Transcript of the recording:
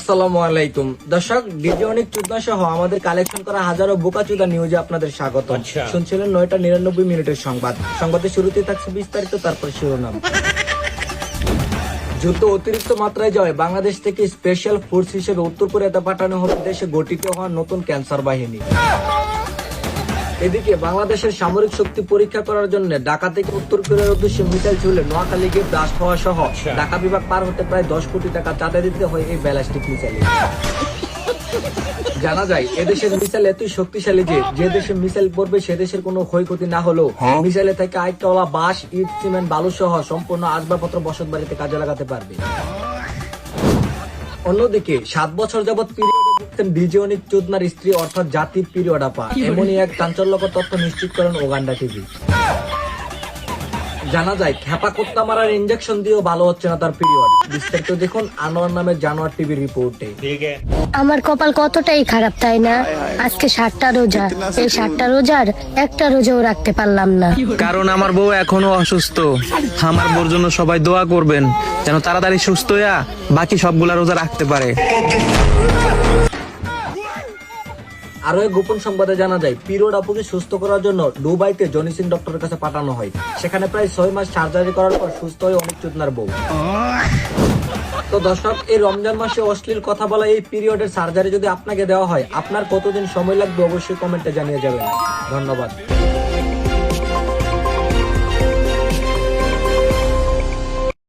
আসসালামু আলাইকুম দর্শক, ডিজিঅনিক চুদনা সহ আমাদের কালেকশন করা হাজারো বোকাচুদা নিউজে আপনাদের স্বাগত। শুনছিলেন 9:99 সংবাদের শুরুতে থাকছে বিস্তারিত, তারপর শিরোনাম। যুদ্ধ অতিরিক্ত মাত্রায় যাওয়ায় বাংলাদেশ থেকে স্পেশাল ফোর্স হিসেবে উত্তর কোরিয়াতে পাঠানো হবে দেশে গঠিত হওয়া নতুন ক্যান্সার বাহিনী। এদিকে বাংলাদেশের সামরিক শক্তি পরীক্ষা করার জন্য ঢাকা থেকে উত্তর কোরিয়ার উদ্দেশ্যে মিসাইল ছুড়লে নোয়াখালী গিয়ে ব্লাস্ট হওয়া সহ ঢাকা বিভাগ পার হতে প্রায় 10 কোটি টাকা চাঁদা দিতে হয় এই ব্যালিস্টিক মিসাইলে। জানা যায় এদেশের মিসাইল এতই শক্তিশালী যে দেশে মিসাইল পড়বে সে দেশের কোনো ক্ষয়ক্ষতি না হলেও মিসাইলে থেকে আইটওয়ালা বাঁশ, ইট, সিমেন্ট, বালু সহ সম্পূর্ণ আসবাবপত্র বসত বাড়িতে কাজে লাগাতে পারবে। অন্যদিকে 7 বছর যাবৎ পিরিয়ডে ভুগতেন ডিজিঅনিক চুদনার স্ত্রী অর্থাৎ জাতি পিরিয়ড আপা, এমনই এক চাঞ্চল্যকর তথ্য নিশ্চিত করেন ওগান্ডা টিভি। জানা যায় খেপা কুত্তা মারার ইনজেকশন দিয়েও ভালো হচ্ছে না তার পিরিয়ড। বিস্তারিত দেখুন আনোয়ার নামের জানোয়ার টিভির রিপোর্টে। আমার কপাল কতটাই খারাপ তাই না? আজকে 7টা রোজা, এই 7টা রোজার একটা রোজাও রাখতে পারলাম না, কারণ আমার বউ এখনো অসুস্থ। আমার বউর জন্য সবাই দোয়া করবেন যেন তাড়াতাড়ি সুস্থ হইয়া বাকি সবগুলা রোজা রাখতে পারে। আরো এক গোপন সংবাদে জানা যায় পিরিয়ড আপুকে সুস্থ করার জন্য দুবাইতে জনি সিং ডক্টরের কাছে পাঠানো হয়। সেখানে প্রায় 6 মাস সার্জারি করার পর সুস্থ হয় অনেক চুদনার বউ। তো দর্শক, এই রমজান মাসে অশ্লীল কথা বলা এই পিরিয়ডের সার্জারি যদি আপনাকে দেওয়া হয়, আপনার কতদিন সময় লাগবে অবশ্যই কমেন্টে জানিয়ে যাবেন। ধন্যবাদ।